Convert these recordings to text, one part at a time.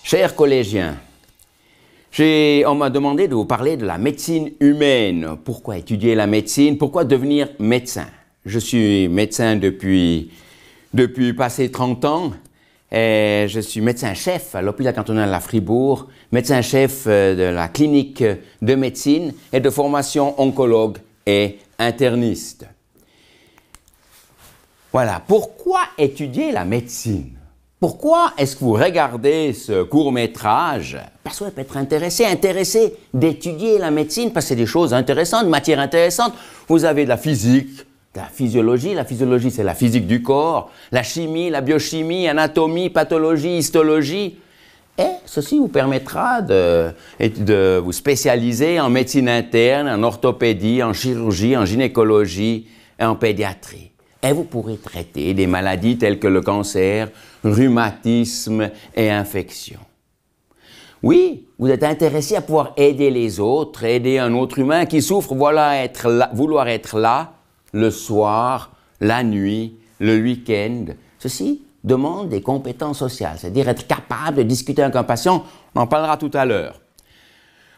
Chers collégiens, on m'a demandé de vous parler de la médecine humaine. Pourquoi étudier la médecine? Pourquoi devenir médecin? Je suis médecin depuis passé 30 ans. Et je suis médecin-chef à l'hôpital cantonal à Fribourg, médecin-chef de la clinique de médecine et de formation oncologue et interniste. Voilà, pourquoi étudier la médecine? Pourquoi est-ce que vous regardez ce court-métrage? Parce que vous peut être intéressé d'étudier la médecine, parce que c'est des choses intéressantes, matières intéressantes. Vous avez de la physique, de la physiologie c'est la physique du corps, la chimie, la biochimie, anatomie, pathologie, histologie. Et ceci vous permettra de vous spécialiser en médecine interne, en orthopédie, en chirurgie, en gynécologie et en pédiatrie. Et vous pourrez traiter des maladies telles que le cancer, rhumatisme et infection. Oui, vous êtes intéressé à pouvoir aider les autres, aider un autre humain qui souffre, vouloir être là le soir, la nuit, le week-end. Ceci demande des compétences sociales, c'est-à-dire être capable de discuter avec un patient. On en parlera tout à l'heure.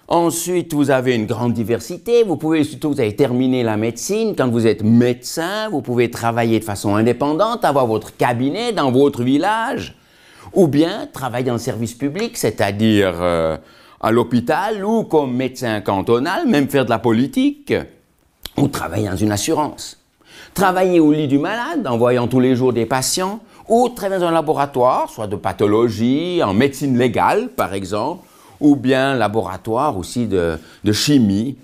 Ensuite, vous avez une grande diversité. Vous avez terminé la médecine. Quand vous êtes médecin, vous pouvez travailler de façon indépendante, avoir votre cabinet dans votre village, ou bien travailler dans le service public, c'est-à-dire à l'hôpital ou comme médecin cantonal, même faire de la politique, ou travailler dans une assurance. Travailler au lit du malade, en voyant tous les jours des patients, ou travailler dans un laboratoire, soit de pathologie, en médecine légale, par exemple, ou bien laboratoire aussi de chimie,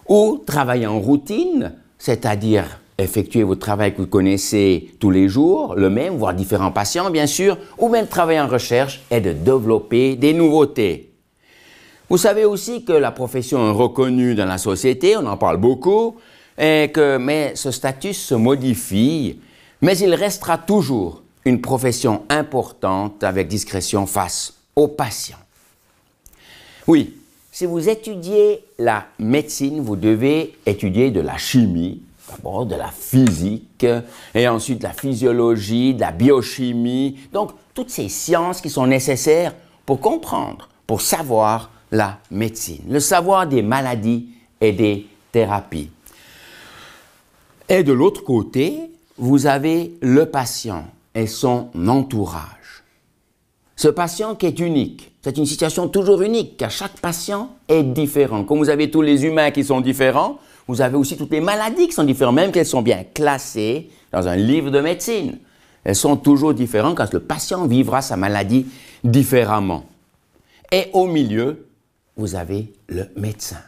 ou travailler en routine, c'est-à-dire effectuer votre travail que vous connaissez tous les jours, le même, voire différents patients bien sûr, ou même travailler en recherche et de développer des nouveautés. Vous savez aussi que la profession est reconnue dans la société, on en parle beaucoup, mais ce statut se modifie, mais il restera toujours une profession importante avec discrétion face aux patients. Oui, si vous étudiez la médecine, vous devez étudier de la chimie, d'abord de la physique, et ensuite de la physiologie, de la biochimie. Donc, toutes ces sciences qui sont nécessaires pour comprendre, pour savoir la médecine, le savoir des maladies et des thérapies. Et de l'autre côté, vous avez le patient et son entourage. Ce patient qui est unique, c'est une situation toujours unique, car chaque patient est différent. Comme vous avez tous les humains qui sont différents, vous avez aussi toutes les maladies qui sont différentes, même qu'elles sont bien classées dans un livre de médecine. Elles sont toujours différentes car le patient vivra sa maladie différemment. Et au milieu, vous avez le médecin.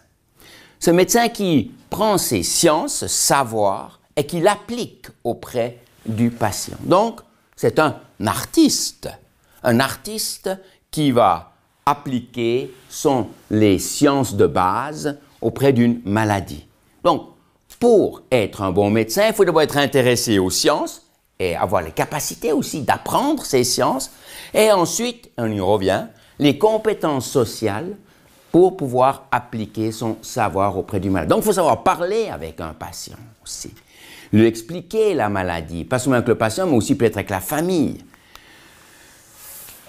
Ce médecin qui prend ses sciences, ce savoir, et qui l'applique auprès du patient. Donc, c'est un artiste qui va appliquer les sciences de base auprès d'une maladie. Donc, pour être un bon médecin, il faut d'abord être intéressé aux sciences et avoir les capacités aussi d'apprendre ces sciences. Et ensuite, on y revient, les compétences sociales pour pouvoir appliquer son savoir auprès du malade. Donc, il faut savoir parler avec un patient aussi, lui expliquer la maladie, pas seulement avec le patient, mais aussi peut-être avec la famille.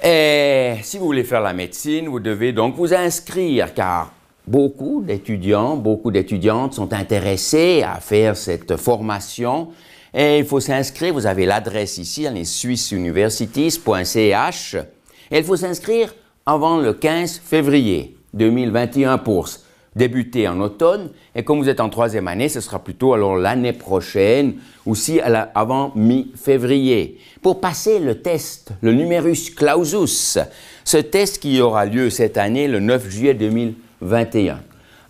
Et si vous voulez faire la médecine, vous devez donc vous inscrire, car beaucoup d'étudiantes sont intéressées à faire cette formation. Et il faut s'inscrire, vous avez l'adresse ici, dans les swissuniversities.ch. Et il faut s'inscrire avant le 15 février 2021 pour débuter en automne. Et comme vous êtes en 3e année, ce sera plutôt alors l'année prochaine, aussi avant mi-février. Pour passer le test, le numerus clausus, ce test qui aura lieu cette année, le 9 juillet 2021.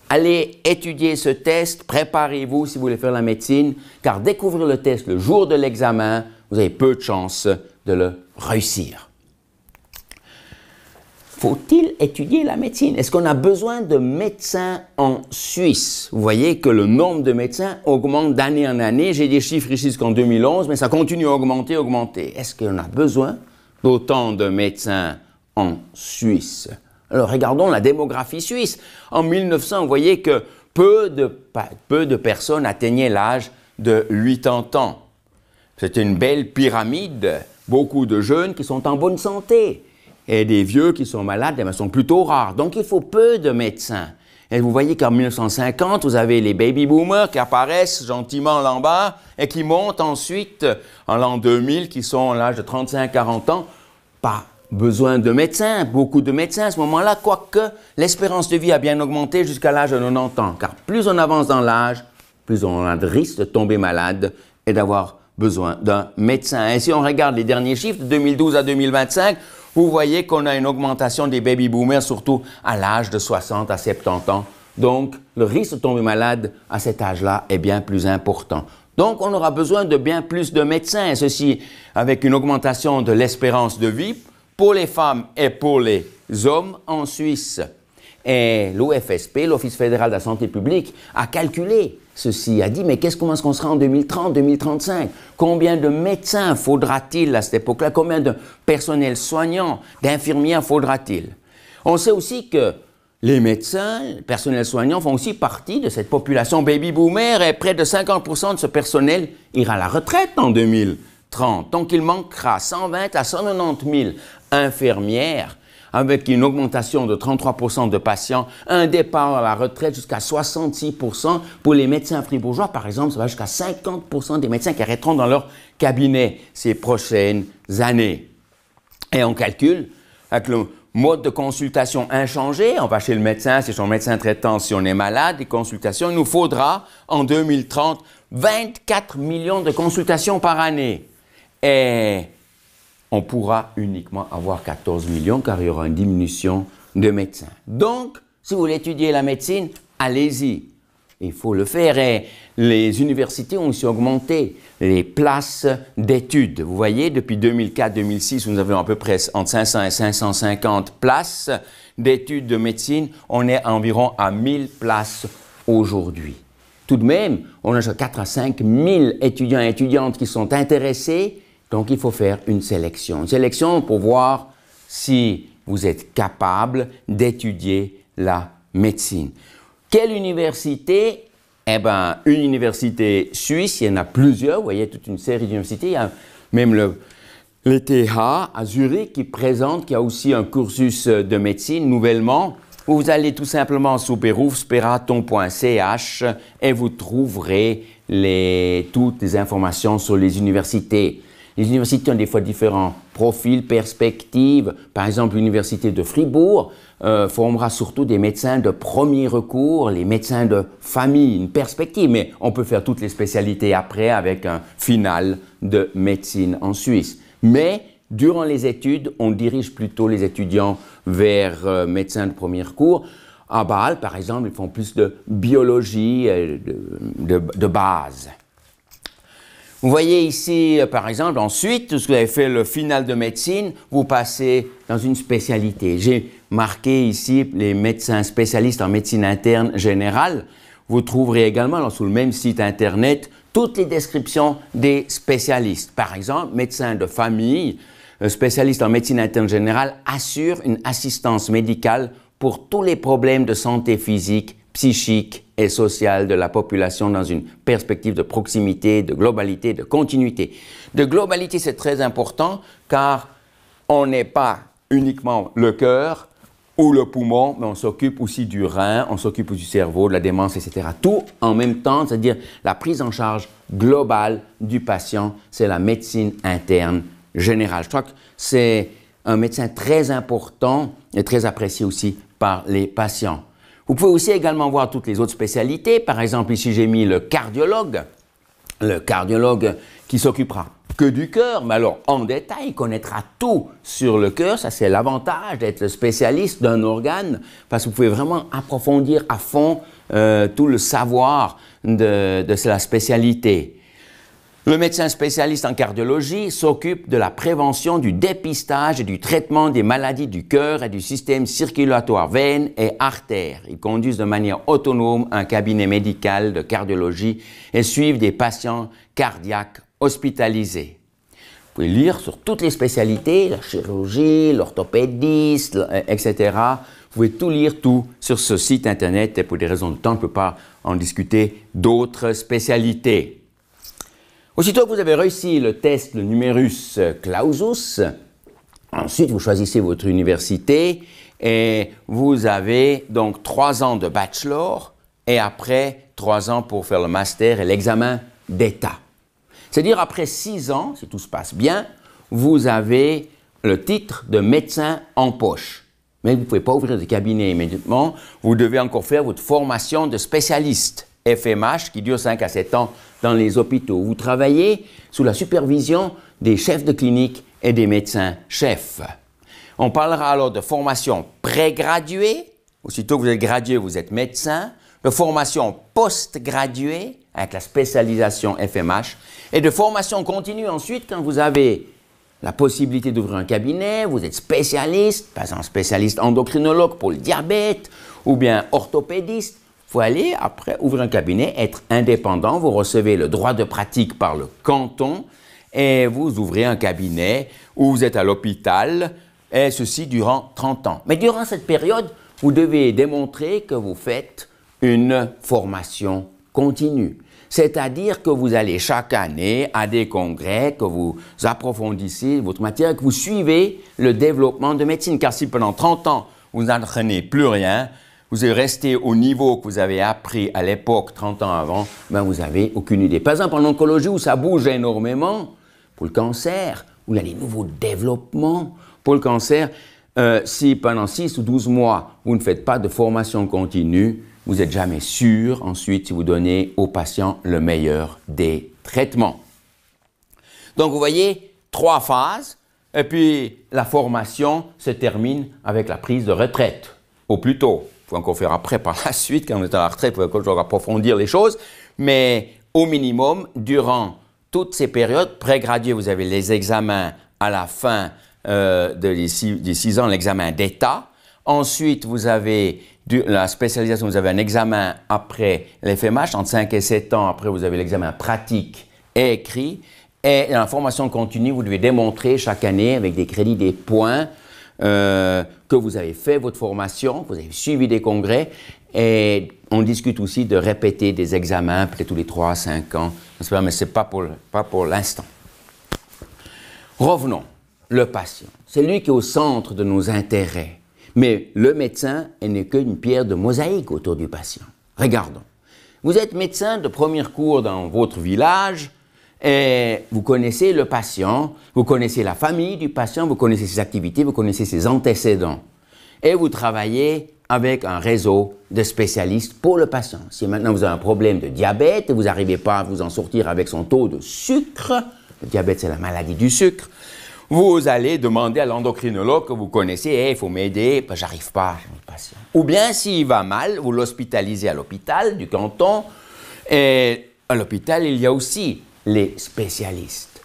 Allez étudier ce test, préparez-vous si vous voulez faire la médecine, car découvrir le test le jour de l'examen, vous avez peu de chances de le réussir. Faut-il étudier la médecine? Est-ce qu'on a besoin de médecins en Suisse? Vous voyez que le nombre de médecins augmente d'année en année. J'ai des chiffres ici jusqu'en 2011, mais ça continue à augmenter. Est-ce qu'on a besoin d'autant de médecins en Suisse? Alors, regardons la démographie suisse. En 1900, vous voyez que peu de personnes atteignaient l'âge de 80 ans. C'est une belle pyramide, beaucoup de jeunes qui sont en bonne santé. Et des vieux qui sont malades, eh bien, sont plutôt rares. Donc, il faut peu de médecins. Et vous voyez qu'en 1950, vous avez les baby-boomers qui apparaissent gentiment là en bas et qui montent ensuite en l'an 2000, qui sont à l'âge de 35-40 ans. Pas besoin de médecins, beaucoup de médecins à ce moment-là, quoique l'espérance de vie a bien augmenté jusqu'à l'âge de 90 ans. Car plus on avance dans l'âge, plus on a de risque de tomber malade et d'avoir besoin d'un médecin. Et si on regarde les derniers chiffres de 2012 à 2025, vous voyez qu'on a une augmentation des baby-boomers, surtout à l'âge de 60 à 70 ans. Donc, le risque de tomber malade à cet âge-là est bien plus important. Donc, on aura besoin de bien plus de médecins, et ceci avec une augmentation de l'espérance de vie pour les femmes et pour les hommes en Suisse. Et l'OFSP, l'Office fédéral de la santé publique, a calculé ceci, a dit, mais comment est-ce qu'on sera en 2030, 2035? Combien de médecins faudra-t-il à cette époque-là? Combien de personnels soignants, d'infirmières faudra-t-il? On sait aussi que les médecins, le personnel soignant font aussi partie de cette population baby-boomer et près de 50% de ce personnel ira à la retraite en 2030. Donc il manquera 120 à 190 000 infirmières avec une augmentation de 33% de patients, un départ à la retraite jusqu'à 66%. Pour les médecins fribourgeois, par exemple, ça va jusqu'à 50% des médecins qui arrêteront dans leur cabinet ces prochaines années. Et on calcule avec le mode de consultation inchangé, on va chez le médecin, c'est son médecin traitant si on est malade, des consultations, il nous faudra en 2030 24 millions de consultations par année. Et on pourra uniquement avoir 14 millions car il y aura une diminution de médecins. Donc, si vous voulez étudier la médecine, allez-y. Il faut le faire et les universités ont aussi augmenté les places d'études. Vous voyez, depuis 2004-2006, nous avons à peu près entre 500 et 550 places d'études de médecine. On est environ à 1000 places aujourd'hui. Tout de même, on a 4 à 5 000 étudiants et étudiantes qui sont intéressés. Donc, il faut faire une sélection. Une sélection pour voir si vous êtes capable d'étudier la médecine. Quelle université? Eh bien, une université suisse, il y en a plusieurs. Vous voyez, toute une série d'universités. Il y a même l'ETH à Zurich qui a aussi un cursus de médecine nouvellement. Vous allez tout simplement sur berufsberatung.ch et vous trouverez toutes les informations sur les universités. Les universités ont des fois différents profils, perspectives. Par exemple, l'université de Fribourg formera surtout des médecins de premier recours, les médecins de famille, une perspective. Mais on peut faire toutes les spécialités après avec un final de médecine en Suisse. Mais durant les études, on dirige plutôt les étudiants vers médecins de premier recours. À Bâle, par exemple, ils font plus de biologie de base. Vous voyez ici, par exemple, ensuite, lorsque vous avez fait le final de médecine, vous passez dans une spécialité. J'ai marqué ici les médecins spécialistes en médecine interne générale. Vous trouverez également sur le même site internet toutes les descriptions des spécialistes. Par exemple, médecin de famille, spécialiste en médecine interne générale, assure une assistance médicale pour tous les problèmes de santé physique, psychique et sociale de la population dans une perspective de proximité, de globalité, de continuité. De globalité, c'est très important car on n'est pas uniquement le cœur ou le poumon, mais on s'occupe aussi du rein, on s'occupe du cerveau, de la démence, etc. Tout en même temps, c'est-à-dire la prise en charge globale du patient, c'est la médecine interne générale. Je crois que c'est un médecin très important et très apprécié aussi par les patients. Vous pouvez aussi également voir toutes les autres spécialités. Par exemple, ici, j'ai mis le cardiologue qui s'occupera que du cœur, mais alors en détail, il connaîtra tout sur le cœur. Ça, c'est l'avantage d'être le spécialiste d'un organe, parce que vous pouvez vraiment approfondir à fond tout le savoir de la spécialité. Le médecin spécialiste en cardiologie s'occupe de la prévention, du dépistage et du traitement des maladies du cœur et du système circulatoire, veines et artères. Ils conduisent de manière autonome un cabinet médical de cardiologie et suivent des patients cardiaques hospitalisés. Vous pouvez lire sur toutes les spécialités, la chirurgie, l'orthopédie, etc. Vous pouvez tout lire, tout sur ce site internet et pour des raisons de temps, on ne peut pas en discuter d'autres spécialités. Aussitôt que vous avez réussi le test, le numerus clausus, Ensuite, vous choisissez votre université et vous avez donc 3 ans de bachelor et après 3 ans pour faire le master et l'examen d'État. C'est-à-dire après 6 ans, si tout se passe bien, vous avez le titre de médecin en poche. Mais vous ne pouvez pas ouvrir de cabinet immédiatement, vous devez encore faire votre formation de spécialiste FMH qui dure 5 à 7 ans dans les hôpitaux. Vous travaillez sous la supervision des chefs de clinique et des médecins-chefs. On parlera alors de formation prégraduée. Aussitôt que vous êtes gradué, vous êtes médecin. De formation post-graduée avec la spécialisation FMH. Et de formation continue ensuite quand vous avez la possibilité d'ouvrir un cabinet, vous êtes spécialiste, par exemple spécialiste endocrinologue pour le diabète ou bien orthopédiste. Il faut aller après ouvrir un cabinet, être indépendant. Vous recevez le droit de pratique par le canton et vous ouvrez un cabinet où vous êtes à l'hôpital et ceci durant 30 ans. Mais durant cette période, vous devez démontrer que vous faites une formation continue. C'est-à-dire que vous allez chaque année à des congrès, que vous approfondissez votre matière, que vous suivez le développement de médecine. Car si pendant 30 ans, vous n'apprenez plus rien, vous êtes resté au niveau que vous avez appris à l'époque, 30 ans avant, ben vous n'avez aucune idée. Par exemple, en oncologie, où ça bouge énormément, pour le cancer, où il y a des nouveaux développements, pour le cancer, si pendant 6 ou 12 mois, vous ne faites pas de formation continue, vous n'êtes jamais sûr ensuite si vous donnez aux patients le meilleur des traitements. Donc vous voyez, 3 phases, et puis la formation se termine avec la prise de retraite, au plus tôt. Il faut encore faire après par la suite, quand vous êtes à la retraite, vous pouvez encore approfondir les choses, mais au minimum, durant toutes ces périodes, prégradué, vous avez les examens à la fin des 6 ans, l'examen d'État. Ensuite, vous avez la spécialisation, vous avez un examen après l'FMH, entre 5 et 7 ans, après vous avez l'examen pratique et écrit. Et dans la formation continue, vous devez démontrer chaque année avec des crédits, des points, que vous avez fait votre formation, que vous avez suivi des congrès. Et on discute aussi de répéter des examens, peut-être tous les 3 à 5 ans, mais ce n'est pas pour l'instant. Revenons, le patient. C'est lui qui est au centre de nos intérêts. Mais le médecin n'est qu'une pierre de mosaïque autour du patient. Regardons. Vous êtes médecin de premier cours dans votre village et vous connaissez le patient, vous connaissez la famille du patient, vous connaissez ses activités, vous connaissez ses antécédents. Et vous travaillez avec un réseau de spécialistes pour le patient. Si maintenant vous avez un problème de diabète et vous n'arrivez pas à vous en sortir avec son taux de sucre, le diabète c'est la maladie du sucre, vous allez demander à l'endocrinologue que vous connaissez, hey, « il faut m'aider, ben, j'arrive pas, j'ai mon patient. » Ou bien, s'il va mal, vous l'hospitalisez à l'hôpital du canton. Et à l'hôpital, il y a aussi les spécialistes.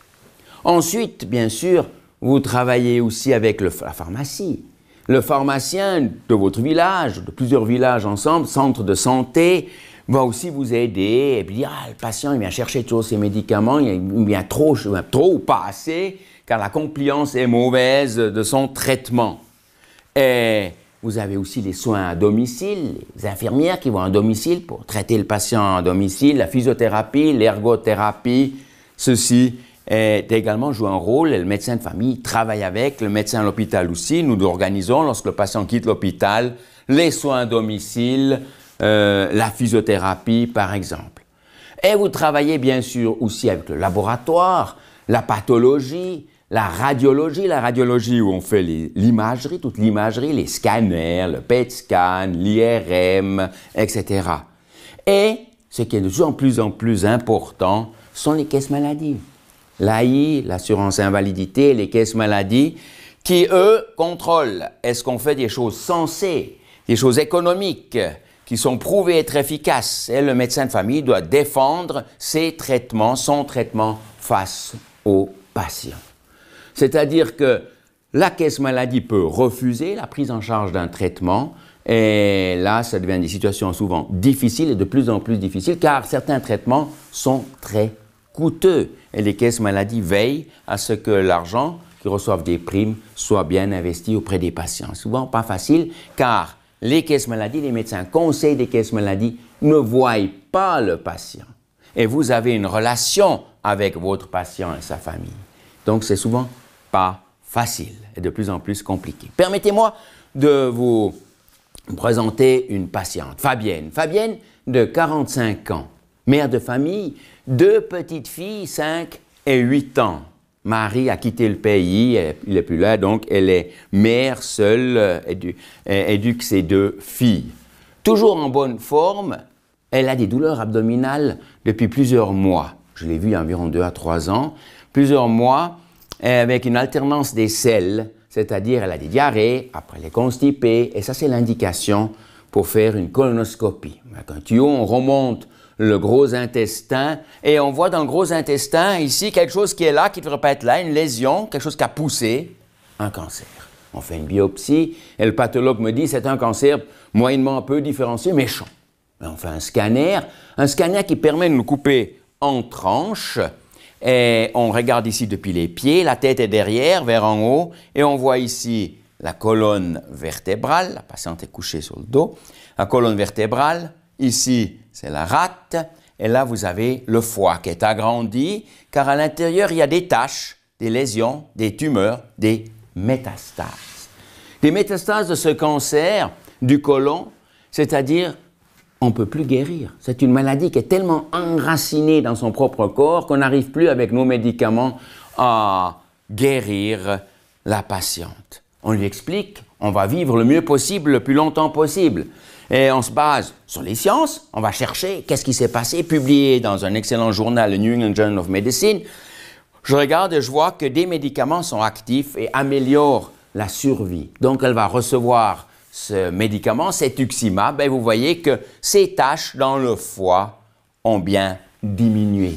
Ensuite, bien sûr, vous travaillez aussi avec la pharmacie. Le pharmacien de votre village, de plusieurs villages ensemble, centre de santé, va aussi vous aider et puis dire, ah, le patient il vient chercher toujours ses médicaments, il vient trop ou pas assez, car la compliance est mauvaise de son traitement. Et vous avez aussi les soins à domicile, les infirmières qui vont à domicile pour traiter le patient à domicile, la physiothérapie, l'ergothérapie, ceci également joue un rôle et le médecin de famille travaille avec, le médecin à l'hôpital aussi. Nous organisons, lorsque le patient quitte l'hôpital, les soins à domicile, la physiothérapie par exemple. Et vous travaillez bien sûr aussi avec le laboratoire, la pathologie, la radiologie où on fait l'imagerie, toute l'imagerie, les scanners, le PET scan, l'IRM, etc. Et ce qui est de plus en plus important sont les caisses maladies. L'AI, l'assurance invalidité, les caisses maladies, qui eux contrôlent est-ce qu'on fait des choses sensées, des choses économiques, qui sont prouvées être efficaces. Et le médecin de famille doit défendre ses traitements, son traitement face aux patients. C'est-à-dire que la caisse maladie peut refuser la prise en charge d'un traitement et là, ça devient des situations souvent difficiles et de plus en plus difficiles car certains traitements sont très coûteux et les caisses maladie veillent à ce que l'argent qui reçoivent des primes soit bien investi auprès des patients. Souvent pas facile car les caisses maladie, les médecins conseils des caisses maladie ne voient pas le patient et vous avez une relation avec votre patient et sa famille. Donc c'est souvent pas facile et de plus en plus compliqué. Permettez-moi de vous présenter une patiente, Fabienne. Fabienne, de 45 ans, mère de famille, 2 petites filles, 5 et 8 ans. Marie a quitté le pays, il n'est plus là, donc elle est mère seule, éduque ses 2 filles. Toujours en bonne forme, elle a des douleurs abdominales depuis plusieurs mois. Je l'ai vue il y a environ 2 à 3 ans. Plusieurs mois, avec une alternance des selles, c'est-à-dire elle a des diarrhées, après elle est constipée, et ça c'est l'indication pour faire une colonoscopie. Avec un tuyau, on remonte le gros intestin et on voit dans le gros intestin ici quelque chose qui est là, qui ne devrait pas être là, une lésion, quelque chose qui a poussé, un cancer. On fait une biopsie et le pathologue me dit c'est un cancer moyennement un peu différencié, méchant. On fait un scanner qui permet de nous couper en tranches. Et on regarde ici depuis les pieds, la tête est derrière, vers en haut, et on voit ici la colonne vertébrale, la patiente est couchée sur le dos, la colonne vertébrale, ici c'est la rate, et là vous avez le foie qui est agrandi, car à l'intérieur il y a des taches, des lésions, des tumeurs, des métastases. Des métastases de ce cancer du côlon, c'est-à-dire on ne peut plus guérir. C'est une maladie qui est tellement enracinée dans son propre corps qu'on n'arrive plus avec nos médicaments à guérir la patiente. On lui explique, on va vivre le mieux possible, le plus longtemps possible. Et on se base sur les sciences, on va chercher qu'est-ce qui s'est passé, publié dans un excellent journal, le New England Journal of Medicine. Je regarde et je vois que des médicaments sont actifs et améliorent la survie. Donc elle va recevoir ce médicament, Cetuximab, et vous voyez que ces taches dans le foie ont bien diminué.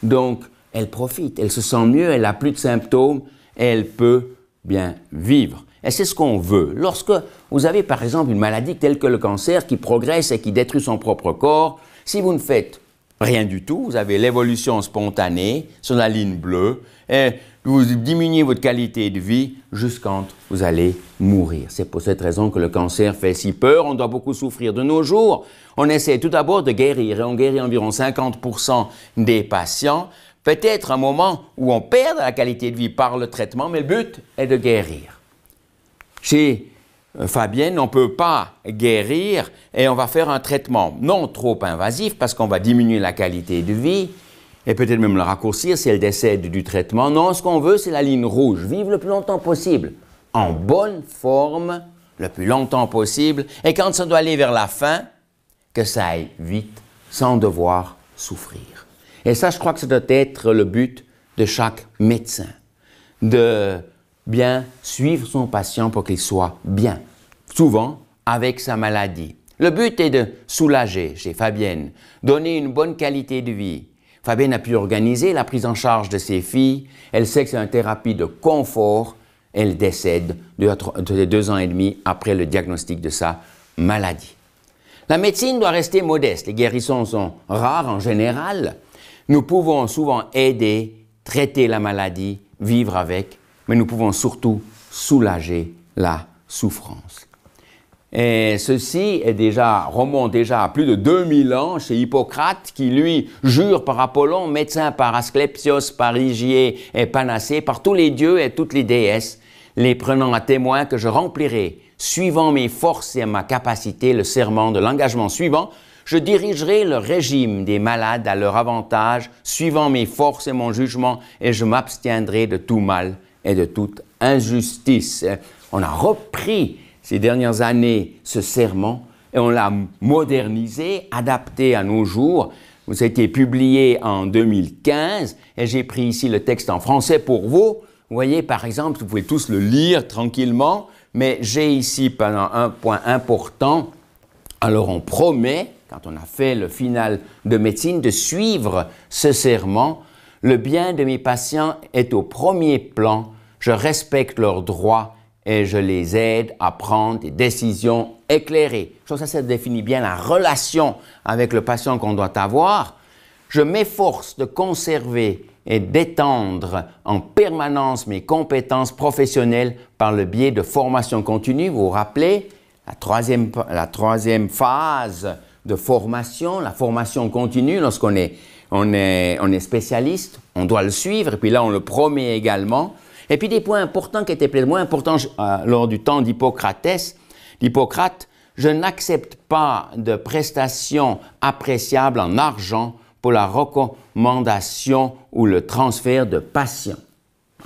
Donc, elle profite, elle se sent mieux, elle n'a plus de symptômes, et elle peut bien vivre. Et c'est ce qu'on veut. Lorsque vous avez par exemple une maladie telle que le cancer qui progresse et qui détruit son propre corps, si vous ne faites rien du tout, vous avez l'évolution spontanée sur la ligne bleue, et vous diminuez votre qualité de vie jusqu'à vous allez mourir. C'est pour cette raison que le cancer fait si peur, on doit beaucoup souffrir. De nos jours, on essaie tout d'abord de guérir, et on guérit environ 50% des patients. Peut-être un moment où on perd la qualité de vie par le traitement, mais le but est de guérir. Chez Fabienne, on ne peut pas guérir et on va faire un traitement non trop invasif parce qu'on va diminuer la qualité de vie et peut-être même le raccourcir si elle décède du traitement. Non, ce qu'on veut, c'est la ligne rouge, vivre le plus longtemps possible, en bonne forme, le plus longtemps possible, et quand ça doit aller vers la fin, que ça aille vite, sans devoir souffrir. Et ça, je crois que ça doit être le but de chaque médecin, de bien suivre son patient pour qu'il soit bien, souvent avec sa maladie. Le but est de soulager chez Fabienne, donner une bonne qualité de vie. Fabienne a pu organiser la prise en charge de ses filles. Elle sait que c'est une thérapie de confort. Elle décède 2 ans et demi après le diagnostic de sa maladie. La médecine doit rester modeste. Les guérisons sont rares en général. Nous pouvons souvent aider, traiter la maladie, vivre avec, mais nous pouvons surtout soulager la souffrance. Et ceci remonte déjà à plus de 2000 ans chez Hippocrate qui, lui, jure par Apollon, médecin par Asclépios, par Hygiée et Panacée, par tous les dieux et toutes les déesses, les prenant à témoin que je remplirai, suivant mes forces et ma capacité, le serment de l'engagement suivant, je dirigerai le régime des malades à leur avantage, suivant mes forces et mon jugement, et je m'abstiendrai de tout mal et de toute injustice. On a repris ces dernières années ce serment et on l'a modernisé, adapté à nos jours. Ça a été publié en 2015 et j'ai pris ici le texte en français pour vous. Vous voyez, par exemple, vous pouvez tous le lire tranquillement, mais j'ai ici un point important. Alors on promet, quand on a fait le final de médecine, de suivre ce serment. Le bien de mes patients est au premier plan. Je respecte leurs droits et je les aide à prendre des décisions éclairées. Je trouve que ça définit bien la relation avec le patient qu'on doit avoir. Je m'efforce de conserver et d'étendre en permanence mes compétences professionnelles par le biais de formation continue. Vous vous rappelez, la troisième phase de formation, la formation continue, lorsqu'on est spécialiste, on doit le suivre, et puis là on le promet également. Et puis des points importants qui étaient peut-être moins importants lors du temps d'Hippocrate, je n'accepte pas de prestations appréciables en argent pour la recommandation ou le transfert de patients.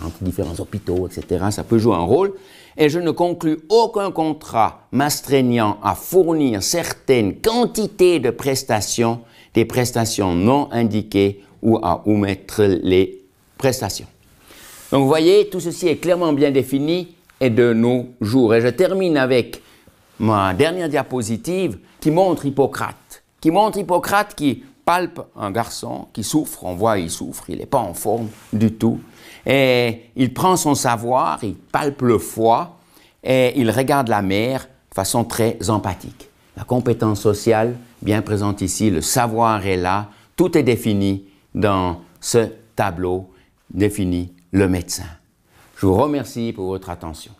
Entre différents hôpitaux, etc., ça peut jouer un rôle. Et je ne conclus aucun contrat m'astreignant à fournir certaines quantités de prestations, des prestations non indiquées ou à omettre les prestations. Donc vous voyez, tout ceci est clairement bien défini et de nos jours. Et je termine avec ma dernière diapositive qui montre Hippocrate. Qui palpe un garçon qui souffre, on voit il souffre, il n'est pas en forme du tout. Et il prend son savoir, il palpe le foie et il regarde la mer de façon très empathique. La compétence sociale, bien présente ici, le savoir est là, tout est défini dans ce tableau, défini le médecin. Je vous remercie pour votre attention.